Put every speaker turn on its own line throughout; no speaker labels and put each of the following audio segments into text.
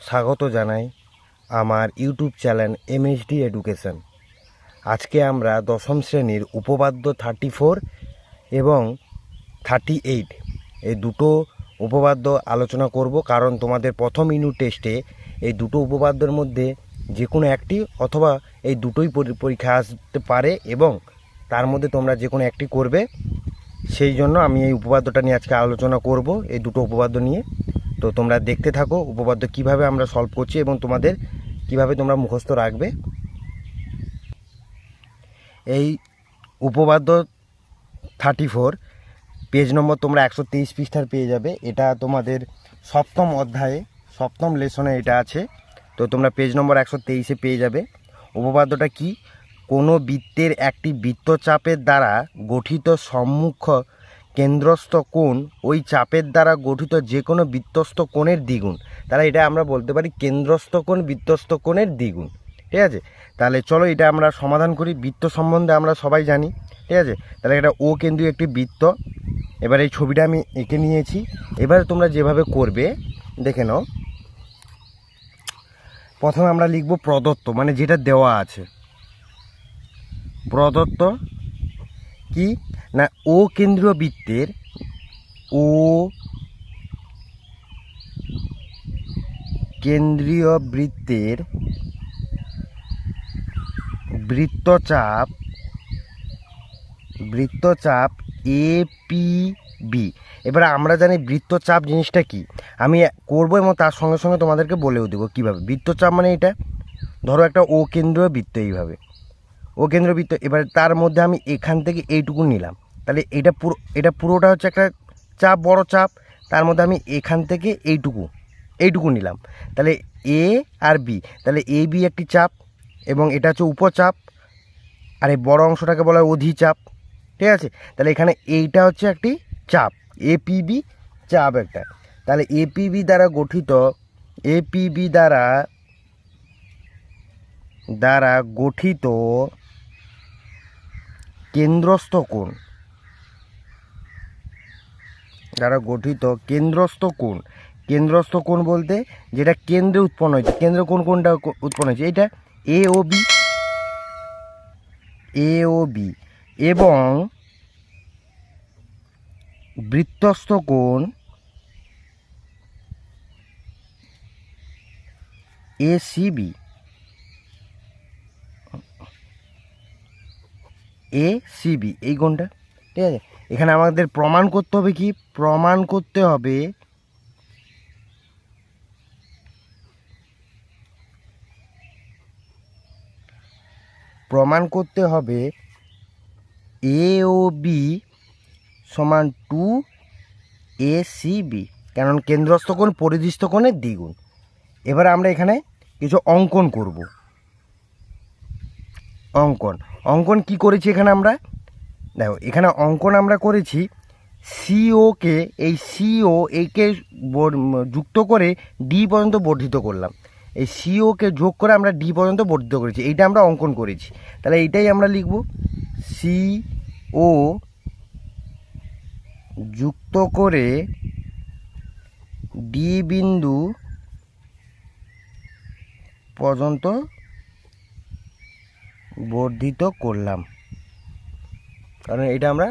স্বাগত জানাই আমার ইউটিউব চ্যানেল এমএইচডি এডুকেশন। আজকে আমরা দশম শ্রেণীর উপপাদ্য 34 এবং 38 এই দুটো উপপাদ্য আলোচনা করব, কারণ তোমাদের প্রথম ইউনিট টেস্টে এই দুটো উপপাদ্যের মধ্যে যে কোনো একটি অথবা এই দুটোই পরীক্ষা আসতে পারে এবং তার মধ্যে তোমরা যে কোনো একটি করবে। সেই জন্য আমি এই উপপাদ্যটা নিয়ে আজকে আলোচনা করব, এই দুটো উপপাদ্য নিয়ে। তো তোমরা দেখতে থাকো উপপাদ্য কিভাবে আমরা সলভ করছি এবং তোমাদের কিভাবে তোমরা মুখস্থ রাখবে। এই উপপাদ্য 34 পেজ নম্বর তোমরা 123 পৃষ্ঠার পেয়ে যাবে। এটা তোমাদের সপ্তম অধ্যায়ে সপ্তম লেসনে এটা আছে। তো তোমরা পেজ নম্বর 123-এ পেয়ে যাবে। উপপাদ্যটা কি? কোনো বৃত্তের একটি বৃত্তচাপের দ্বারা গঠিত সম্মুখ কেন্দ্রস্থ কোণ ওই চাপের দ্বারা গঠিত যে কোনো বৃত্তস্থ কোণের দ্বিগুণ। তাহলে এটা আমরা বলতে পারি কেন্দ্রস্থ কোণ বৃত্তস্থ কোণের দ্বিগুণ। ঠিক আছে, তাহলে চলো এটা আমরা সমাধান করি। বৃত্ত সম্বন্ধে আমরা সবাই জানি, ঠিক আছে। তাহলে এটা ও কেন্দ্রীয় একটি বৃত্ত। এবার এই ছবিটা আমি এঁকে নিয়েছি। এবার তোমরা যেভাবে করবে দেখে নাও। প্রথমে আমরা লিখব প্রদত্ত, মানে যেটা দেওয়া আছে। প্রদত্ত কি না, ও কেন্দ্রীয় বৃত্তের ও কেন্দ্রীয় বৃত্তের বৃত্তচাপ এপিবি। এবার আমরা জানি বৃত্তচাপ জিনিসটা কি, আমি করবো এবং তার সঙ্গে সঙ্গে তোমাদেরকে বলেও দেবো কীভাবে। বৃত্তচাপ মানে এটা ধরো একটা ও কেন্দ্রীয় বৃত্ত, এইভাবে ও কেন্দ্রীয় বৃত্ত। এবার তার মধ্যে আমি এখান থেকে এইটুকু নিলাম, তাহলে এটা পুরোটা হচ্ছে একটা চাপ, বড় চাপ। তার মধ্যে আমি এখান থেকে এইটুকু নিলাম, তাহলে এ আর বি, তাহলে এ বি একটি চাপ এবং এটা হচ্ছে উপচাপ, আর এই বড় অংশটাকে বলা হয় অধিচাপ। ঠিক আছে, তাহলে এখানে এইটা হচ্ছে একটি চাপ, এপিবি চাপ একটা। তাহলে এপিবি দ্বারা গঠিত কেন্দ্রস্থ কোণ বলতে যেটা কেন্দ্রে উৎপন্ন হয়েছে। কেন্দ্র কোনটা উৎপন্ন হয়েছে? এটা এ ও বি এবং বৃত্তস্থ কোণ এসিবি। এই কোণটা, ঠিক আছে। এখানে আমাদের প্রমাণ করতে হবে কি? প্রমাণ করতে হবে এ ও বি সমান 2 ACB, কারণ কেন্দ্রস্থ কোণ পরিধিস্থ কোণের দ্বিগুণ। এবার আমরা এখানে কিছু অঙ্কন করব। অঙ্কন কি করেছি এখানে আমরা? দেখো, এখানে অঙ্কন আমরা করেছি সিওকে, এই সিও এইকে যুক্ত করে ডি পর্যন্ত বর্ধিত করলাম। এই সিওকে যোগ করে আমরা ডি পর্যন্ত বর্ধিত করেছি, এইটা আমরা অঙ্কন করেছি। তাহলে এইটাই আমরা লিখব, সিও যুক্ত করে ডি বিন্দু পর্যন্ত বর্ধিত করলাম, কারণ এটা আমরা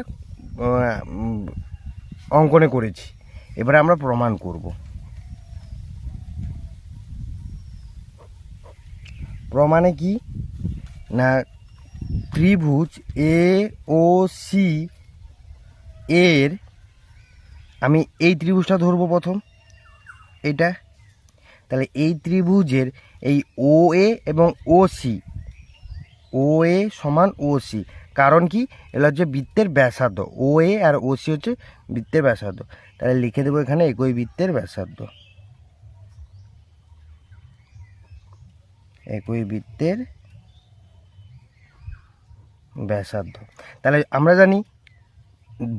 অঙ্কনে করেছি। এবারে আমরা প্রমাণ করব। প্রমাণে কি না, ত্রিভুজ এ ও সি এর, আমি এই ত্রিভুজটা ধরবো প্রথম, এটা। তাহলে এই ত্রিভুজের এই ও এ এবং ও সি, ও এ সমান ও সি, কারণ কি? এগুলো হচ্ছে বৃত্তের ব্যাসার্ধ। ও এ আর ও সি হচ্ছে বৃত্তের ব্যাসার্ধ। তাহলে লিখে দেবো এখানে একই বৃত্তের ব্যাসার্ধ, তাহলে আমরা জানি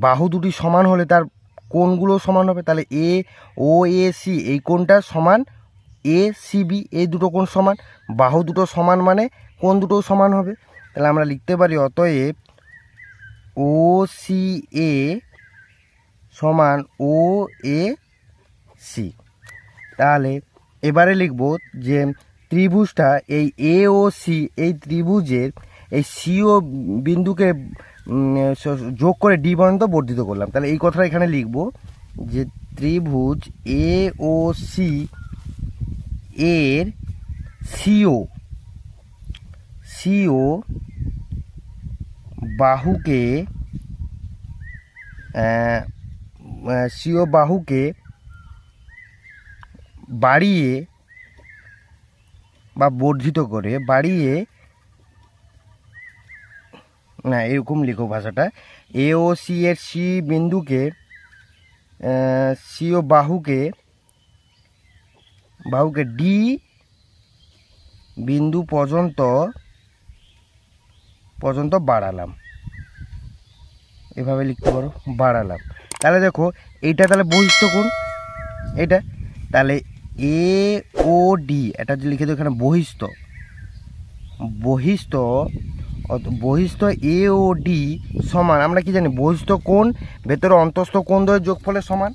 বাহু দুটি সমান হলে তার কোণগুলো সমান হবে। তাহলে ও এ সি এই কোণটা সমান এ সি বি, এই দুটো কোণ সমান। বাহু দুটো সমান মানে কোণ দুটোও সমান হবে। তাহলে আমরা লিখতে পারি অতএব ও সি এ সমান ও এ সি। তাহলে এবারে লিখব যে ত্রিভুজটা এই এ ও সি, এই ত্রিভুজের এই সিও বিন্দুকে যোগ করে ডি পর্যন্ত বর্ধিত করলাম। তাহলে এই কথাটা এখানে লিখব যে ত্রিভুজ এ ও সি এর সিও বাহুকে বাড়িয়ে বা বর্ধিত করে না, এরকম লিখো ভাষাটা, এ ও সি এর সি বিন্দুকে সিও বাহুকে ডি বিন্দু পর্যন্ত বাড়ালাম, এভাবে লিখতে পারো, বাড়ালাম। তাহলে দেখো এইটা তাহলে বহিস্থ কোণ, এটা তাহলে এ ও ডি, এটা যে লিখে দাও এখানে বহিস্থ এ ও ডি সমান, আমরা কি জানি বহিস্থ কোণ ভেতরে অন্তস্থ কোণ দ্বয়ের যোগফলের সমান।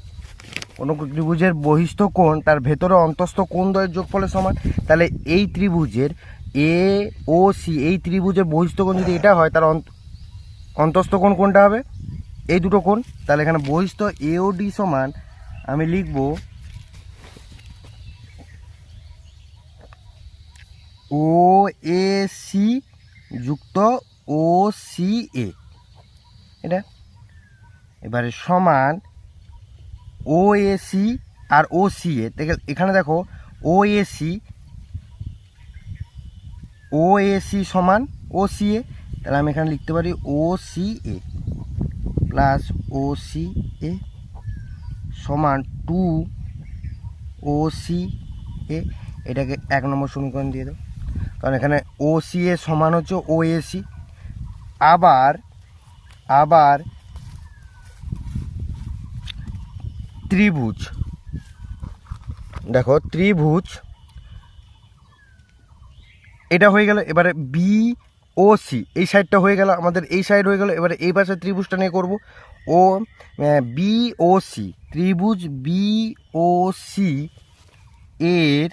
কোনো ত্রিভুজের বহিস্থ কোণ তার ভেতরে অন্তস্থ কোণ দ্বয়ের যোগফলের সমান। তাহলে এই ত্রিভুজের এ ও সি, এই ত্রিভুজের বহিস্থ কোণ যদি এটা হয়, তার অন্তস্থ কোণ কোনটা হবে? এই দুটো কোণ। তাহলে এখানে বহিস্থ এ ও ডি সমান আমি লিখব ও এ সি যুক্ত ও সি এ, এটা এবারে সমান ও A C R O C এ। এখানে দেখো ও এ সি সমান ও সি এ, তাহলে আমি এখানে লিখতে পারি ও সি এ প্লাস ও সি এ সমান 2 ও সি এ। এটাকে 1 নম্বর সমীকরণ দিয়ে দাও, কারণ এখানে ও সি এ সমান হচ্ছে ও এ সি। আবার ত্রিভুজ, দেখো ত্রিভুজ এটা হয়ে গেল। এবারে বি ও সি, এই সাইডটা হয়ে গেল আমাদের, এই সাইড হয়ে গেল। এবারে এই পাশে ত্রিভুজটা নিয়ে করব ও বি ও সি, ত্রিভুজ বি ও সি এর,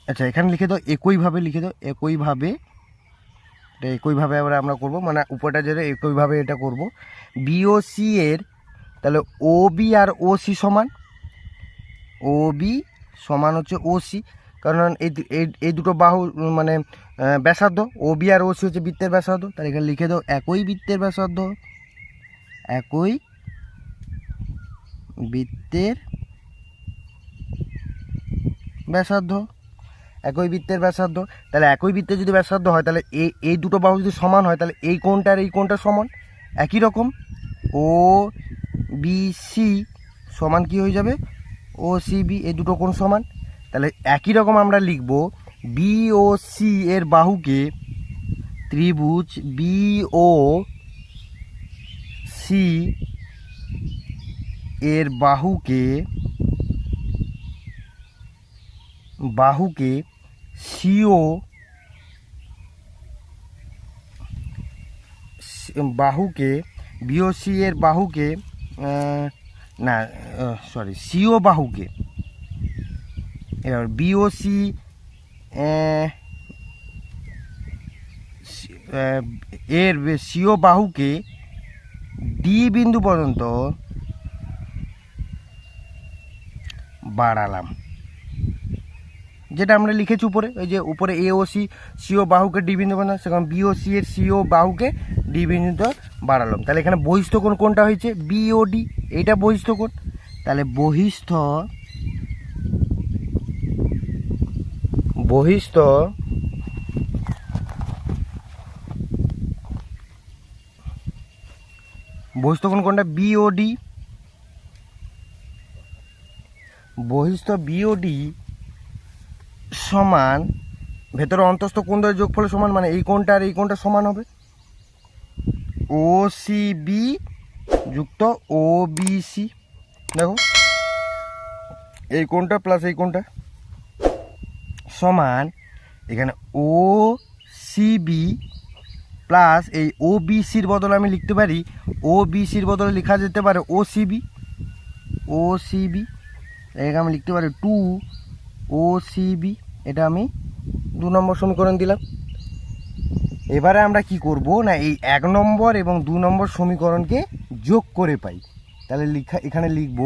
আচ্ছা এখানে লিখে দাও একইভাবে, লিখে দাও একইভাবে, এটা একইভাবে আবার আমরা করব, মানে উপরটা যেটা একইভাবে এটা করব। বি ও সি এর তাহলে ও বি আর ও সি সমান, ও বি সমান হচ্ছে ও সি, কারণ এই দুটো বাহু মানে ব্যাসার্ধ, ও বি আর ও সি হচ্ছে বৃত্তের ব্যাসার্ধ। তাহলে এখানে লিখে দাও একই বৃত্তের ব্যাসার্ধ, একই বৃত্তের ব্যাসার্ধ, একই বৃত্তের ব্যাসার্ধ। তাহলে একই বৃত্তের যদি ব্যাসার্ধ হয়, তাহলে এই দুটো বাহু যদি সমান হয়, তাহলে এই কোণটা আর এই কোণটা সমান, একই রকম ও বি সি সমান কি হয়ে যাবে ও সি বি, এই দুটো কোণ সমান। তাহলে একই রকম আমরা লিখব বি ও সি এর বাহুকে, ত্রিভুজ বি ও সি এর বাহুকে সিও বিওসি এর বাহুকে না সরি সিও বাহুকে, এবার বিওসি এর সিও বাহুকে ডি বিন্দু পর্যন্ত বাড়ালাম, যেটা আমরা লিখেছি উপরে, ওই যে উপরে এ ও সি সিও বাহুকে ডি বিন্দু পর্যন্ত, সেখানে বি ও সি এর সিও বাহুকে ডি বিন্দুতে বাড়ালাম। তাহলে এখানে বহিস্থ কোণ কোনটা হয়েছে? বি ও ডি, এইটা বহিস্থ কোণ। তাহলে বহিস্থ কোণ কোনটা? বি ও ডি। বহিস্থ বি ও ডি সমান ভেতরে অন্তস্থ কোণ দ্বয়ের যোগফলের সমান, মানে এই কোণটা আর এই কোণটা সমান হবে ও সি বি যুক্ত ও বি সি। দেখো এই কোণটা প্লাস এই কোণটা সমান, এখানে ও সি বি প্লাস এই ও বি সির বদলে আমি লিখতে পারি, ও বি সির বদলে লেখা যেতে পারে ও সি বি, এটাকে আমি লিখতে পারি 2OCB, এটা আমি 2 নম্বর সমীকরণ দিলাম। এবারে আমরা কি করব না, এই 1 নম্বর এবং 2 নম্বর সমীকরণকে যোগ করে পাই। তাহলে এখানে লিখব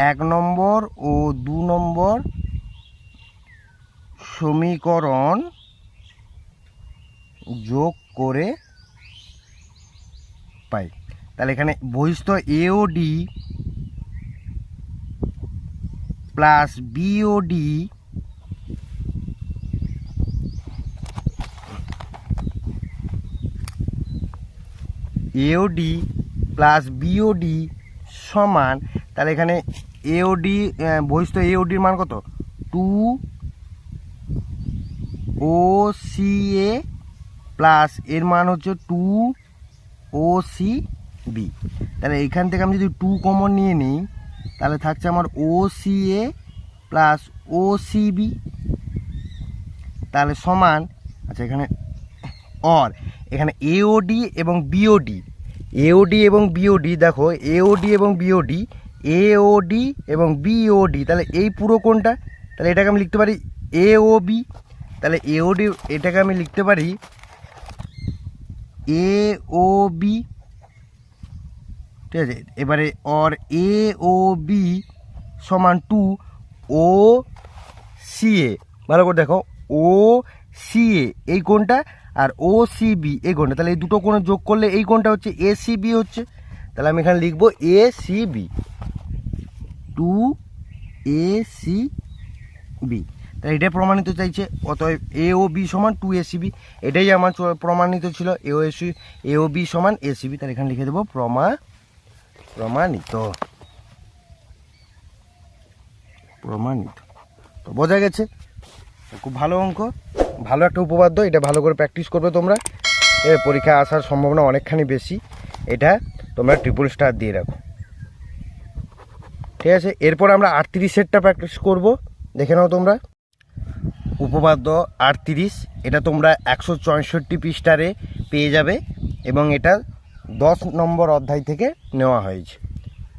1 নম্বর ও 2 নম্বর সমীকরণ যোগ করে পাই। তাহলে এখানে বহিস্থ AOD plus BOD plus BOD সমান, তাহলে এখানে AOD বহিস্থ AODর মান কত, 2OCA প্লাস এর মান হচ্ছে 2OCB। তাহলে এখান থেকে আমি যদি 2 কমন নিয়ে নিই তাহলে থাকছে আমার OCA প্লাস OCB, তাহলে সমান, আচ্ছা এখানে এখানে AOD এবং BOD, দেখো AOD এবং BOD, তাহলে এই পুরো কোনটা, তাহলে এটাকে আমি লিখতে পারি AOB। তাহলে AOD এটাকে আমি লিখতে পারি AOB, ঠিক আছে। এবারে AOB সমান 2OCA, ভালো করে দেখো OCA এই কোণটা আর OCB এই কোণটা, তাহলে এই দুটো কোণে যোগ করলে এই কোণটা হচ্ছে ACB হচ্ছে। তাহলে আমি এখানে লিখব ACB, 2ACB। তাহলে এটাই প্রমাণিত চাইছে, অতএব AOB সমান 2ACB, এটাই আমার প্রমাণিত ছিল, AOB সমান ACB। তাহলে এখানে লিখে দেবো প্রমাণিত। তো বোঝা গেছে, খুব ভালো অঙ্ক, ভালো একটা উপপাদ্য, এটা ভালো করে প্র্যাকটিস করবে তোমরা, এর পরীক্ষায় আসার সম্ভাবনা অনেকখানি বেশি, এটা তোমরা ট্রিপল স্টার দিয়ে রাখো, ঠিক আছে। এরপর আমরা 38 সেটটা প্র্যাকটিস করব, দেখে নাও তোমরা। উপপাদ্য 38, এটা তোমরা 164 পৃষ্ঠারে পেয়ে যাবে এবং এটা 10 নম্বর অধ্যায় থেকে নেওয়া হয়েছে।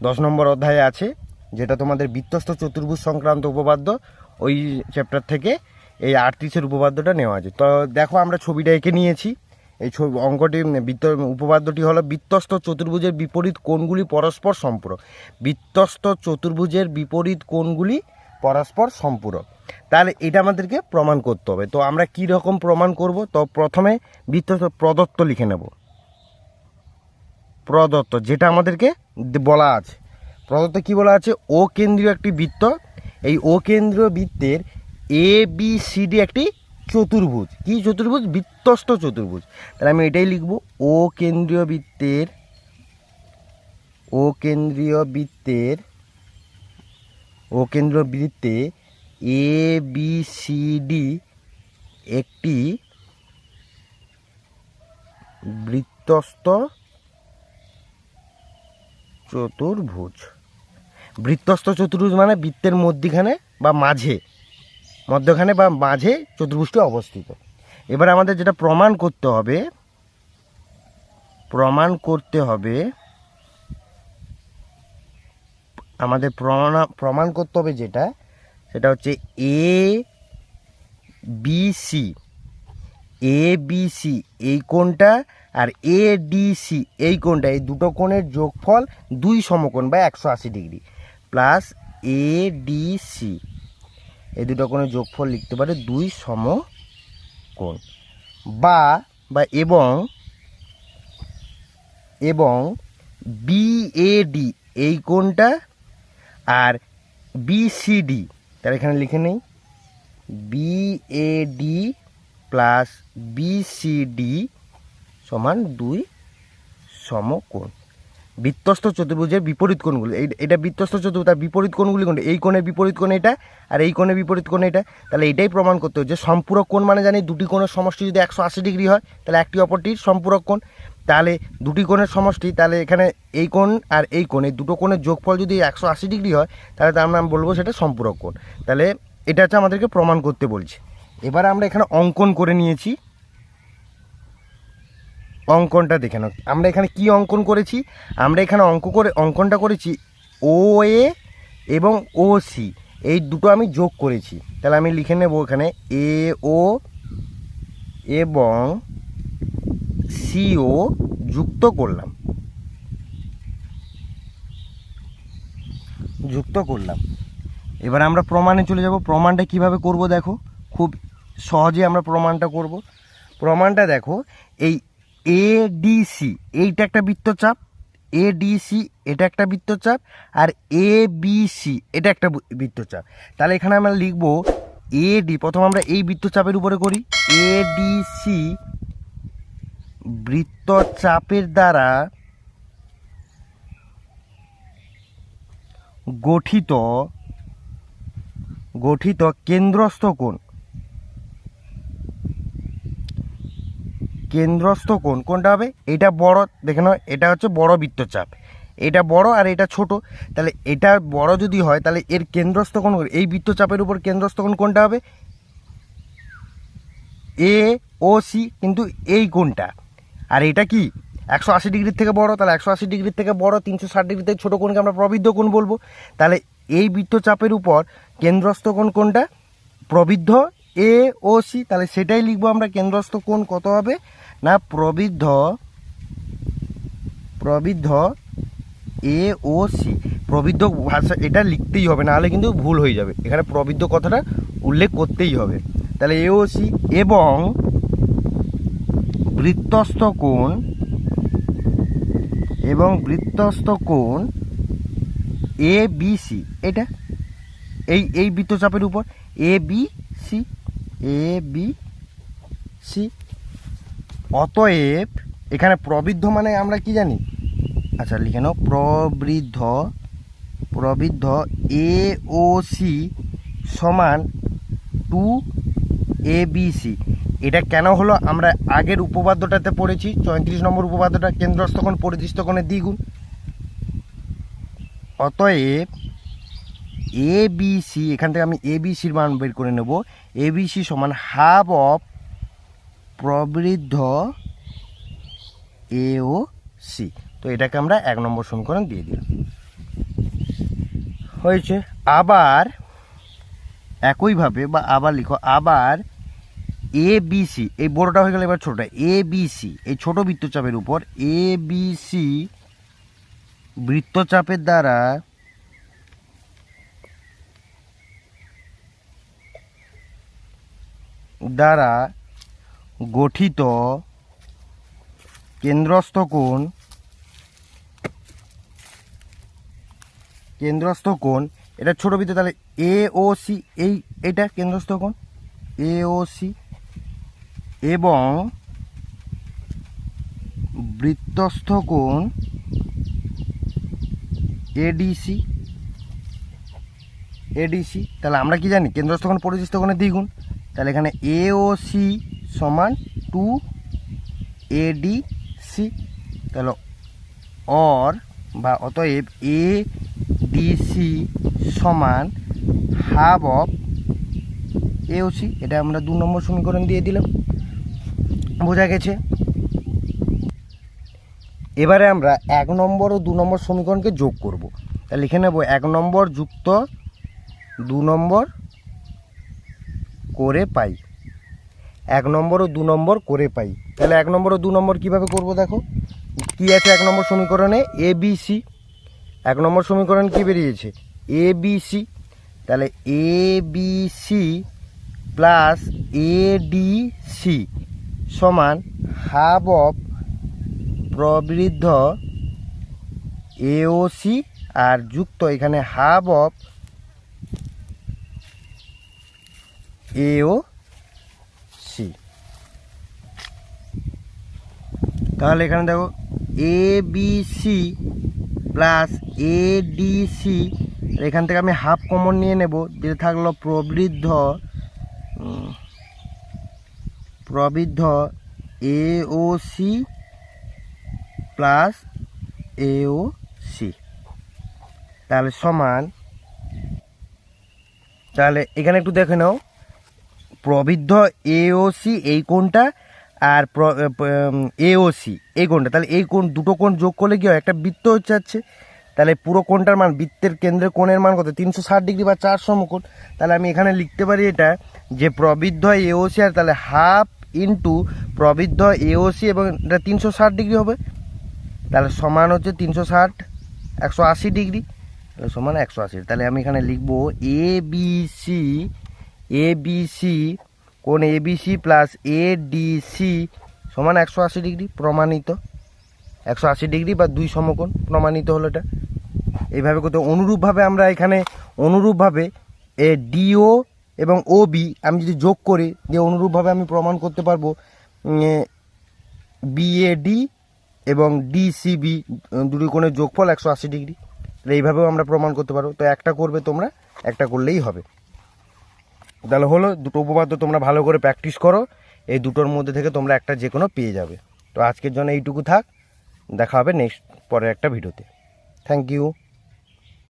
10 নম্বর অধ্যায়ে আছে, যেটা তোমাদের বৃত্তস্থ চতুর্ভুজ সংক্রান্ত উপপাদ্য, ওই চ্যাপ্টার থেকে এই 38-এর উপপাদ্যটা নেওয়া আছে। তো দেখো আমরা ছবিটা এঁকে নিয়েছি, এই অঙ্কটি উপপাদ্যটি হলো বৃত্তস্থ চতুর্ভুজের বিপরীত কোণগুলি পরস্পর সম্পূরক। বৃত্তস্থ চতুর্ভুজের বিপরীত কোণগুলি পরস্পর সম্পূরক, তাহলে এটা আমাদেরকে প্রমাণ করতে হবে। তো আমরা কি রকম প্রমাণ করব, তো প্রথমে বৃত্তস্থ প্রদত্ত লিখে নেব, প্রদত্ত যেটা আমাদেরকে বলা আছে। প্রদত্ত কি বলা আছে, ও কেন্দ্রীয় একটি বৃত্ত, এই ও কেন্দ্রীয় বৃত্তের ABCD একটি চতুর্ভুজ, কি চতুর্ভুজ, বৃত্তস্থ চতুর্ভুজ। তাহলে আমি এটাই লিখব, ও কেন্দ্রীয় বৃত্তে ABCD একটি বৃত্তস্থ চতুর্ভুজ। বৃত্তস্থ চতুর্ভুজ মানে বৃত্তের মধ্যখানে বা মাঝে চতুর্ভুজটি অবস্থিত। এবার আমাদের যেটা প্রমাণ করতে হবে, আমাদের প্রমাণ করতে হবে সেটা হচ্ছে ABC এই কোণটা আর ADC এই কোণটা, এই দুটো কোণের যোগফল 2 সমকোণ বা 180 ডিগ্রি, প্লাস ADC এই দুটো কোণের যোগফল লিখতে পারে 2 সমকোণ, বা এবং BAD এই কোণটা আর BCD, তার এখানে লিখে নেই BAD প্লাস BCD সমান 2 সমকোণ। বৃত্তস্থ চতুর্ভুজের বিপরীত কোণগুলি, এটা বৃত্তস্থ চতুর্ভুজ, তার বিপরীত কোণগুলি কোনটা, এই কোণের বিপরীত কোণ এটা আর এই কোণের বিপরীত কোণ এটা। তাহলে এটাই প্রমাণ করতে হবে যে সম্পূরক কোণ মানে জানি দুটি কোণের সমষ্টি যদি 180 ডিগ্রি হয় তাহলে একটি অপরটির সম্পূরক কোণ, তাহলে দুটি কোণের সমষ্টি, তাহলে এখানে এই কোণ আর এই কোণ, এই দুটো কোণের যোগফল যদি 180 ডিগ্রি হয় তাহলে আমরা বলবো সেটা সম্পূরক কোণ। তাহলে এটা হচ্ছে আমাদেরকে প্রমাণ করতে বলছে। এবার আমরা এখানে অঙ্কন করে নিয়েছি, অঙ্কনটা দেখে নাও। আমরা এখানে কি অঙ্কন করেছি, আমরা এখানে অঙ্কনটা করেছি OA এবং ও সি এই দুটো আমি যোগ করেছি। তাহলে আমি লিখে নেব এখানে এ ও এবং সিও যুক্ত করলাম, এবার আমরা প্রমাণে চলে যাব। প্রমাণটা কিভাবে করব দেখো, খুব সহজে আমরা প্রমাণটা করব। প্রমাণটা দেখো, এই এডিসি এইটা একটা বৃত্তচাপ, এডিসি এটা একটা বৃত্তচাপ, আর এ বিসি এটা একটা বৃত্তচাপ। তাহলে এখানে আমরা লিখব এডি, প্রথম আমরা এই বৃত্তচাপের উপরে করি, এডিসি বৃত্তচাপের দ্বারা গঠিত কেন্দ্রস্থ কোণ কোনটা হবে? এটা বড়, দেখে নাও এটা হচ্ছে বড় বৃত্তচাপ, এটা বড় আর এটা ছোট। তাহলে এটা বড় যদি হয় তাহলে এর কেন্দ্রস্থ কোণ, এই বৃত্তচাপের উপর কেন্দ্রস্থ কোণ কোনটা হবে? এ ও সি। কিন্তু এই কোণটা, আর এটা কি 180 ডিগ্রির থেকে বড়, তাহলে 180 ডিগ্রির থেকে বড় 360 ডিগ্রি থেকে ছোটো কোণকে আমরা প্রবৃদ্ধ কোণ বলবো। তাহলে এই বৃত্তচাপের উপর কেন্দ্রস্থ কোণ কোনটা? প্রবৃদ্ধ এ ও সি। তাহলে সেটাই লিখবো আমরা, কেন্দ্রস্থ কোণ কত হবে না প্রবৃদ্ধ এ ও সি। প্রবৃদ্ধ ভাষা এটা লিখতেই হবে, নাহলে কিন্তু ভুল হয়ে যাবে, এখানে প্রবৃদ্ধ কথাটা উল্লেখ করতেই হবে। তাহলে এ ও সি এবং বৃত্তস্থ কোণ এ বি সি, এটা এই বৃত্তচাপের উপর এ বি সি। অতএব এখানে প্রবৃদ্ধ মানে আমরা কি জানি? আচ্ছা লিখে নাও, প্রবৃদ্ধ এ ও সি সমান 2ABC। এটা কেন হলো? আমরা আগের উপপাদ্যটাতে পড়েছি, 34 নম্বর উপপাদ্যটা, কেন্দ্রস্থ কোণ পরিদৃষ্ট কোণের দ্বিগুণ। অতএব ABC, এখান থেকে আমি ABCর মান বের করে নেব, ABC সমান হাফ অফ প্রবৃদ্ধ এ ও সি। তো এটাকে আমরা 1 নম্বর সমীকরণ দিয়ে দিলাম, হয়েছে। আবার একইভাবে, বা আবার লিখো, আবার ABC, এই বড়টা হয়ে গেল, এবার ছোটটা, ABC এই ছোট বৃত্তচাপের উপর ABC বৃত্তচাপের দ্বারা গঠিত কেন্দ্রস্থ কোণ, এটা ছোট বৃত্ত, তাহলে এ ও সি, এইটা কেন্দ্রস্থ কোণ এ ও সি, এবং বৃত্তস্থ কোণ এডিসি। তাহলে আমরা কি জানি? কেন্দ্রস্থ কোণ পরিদৃষ্ট কোণের দ্বিগুণ। তাহলে এখানে এ ও সি সমান 2ADC। তাহলে অতএব ADC সমান হাফ অফ AOC। এটা আমরা 2 নম্বর সমীকরণ দিয়ে দিলাম, বোঝা গেছে। এবারে আমরা 1 নম্বর ও 2 নম্বর সমীকরণকে যোগ করব। তাহলে লিখে নেব 1 নম্বর যুক্ত 2 নম্বর করে পাই, 1 নম্বর ও 2 নম্বর করে পাই। তাহলে 1 নম্বর ও 2 নম্বর কীভাবে করব দেখো, কি আছে 1 নম্বর সমীকরণে? ABC। 1 নম্বর সমীকরণ কি বেরিয়েছে? ABC। তাহলে ABC প্লাস ADC সমান হাফ অফ প্রবৃদ্ধ AOC আর যুক্ত এখানে হাফ অফ AOC। তাহলে এখানে দেখো ABC প্লাস ADC, এখান থেকে আমি হাফ কমন নিয়ে নেব, যেটা থাকলো প্রবৃদ্ধ AOC প্লাস AOC। তাহলে সমান, তাহলে এখানে একটু দেখে নাও, প্রবৃদ্ধ AOC এই কোণটা আর AOC এই কোণটা, তাহলে এই কোণ দুটো কোণ যোগ করলে কি হয়? একটা বৃত্ত হচ্ছে যাচ্ছে। তাহলে পুরো কোণটার মান, বৃত্তের কেন্দ্রের কোণের মান কত, 360 ডিগ্রি বা 4 সমকোণ। তাহলে আমি এখানে লিখতে পারি এটা যে প্রবৃদ্ধ এওসি, আর তাহলে হাফ ইন্টু প্রবৃদ্ধ এওসি, এবং এটা 360 ডিগ্রি হবে। তাহলে সমান হচ্ছে 360, 180 ডিগ্রি, তাহলে সমান 180। তাহলে আমি এখানে লিখবো এবিসি কোণ এবিসি প্লাস এডিসি সমান 180 ডিগ্রি, প্রমাণিত। 180 ডিগ্রি বা 2 সমকোণ প্রমাণিত হলো এটা। এইভাবে করতে অনুরূপভাবে আমরা এখানে অনুরূপভাবে ডিও এবং ওবি আমি যদি যোগ করি, দিয়ে অনুরূপভাবে আমি প্রমাণ করতে পারবো বিএডি এবং ডিসিবি দুটি কোণের যোগফল 180 ডিগ্রি। তাহলে এইভাবেও আমরা প্রমাণ করতে পারবো। তো একটা করবে তোমরা, একটা করলেই হবে। তাহলে হলো দুটো উপপাদ্য তোমরা ভালো করে প্র্যাকটিস করো, এই দুটোর মধ্যে থেকে তোমরা একটা যে কোনো পেয়ে যাবে। তো আজকের জন্য এইটুকু থাক, দেখা হবে নেক্সট পরের একটা ভিডিওতে। Thank you.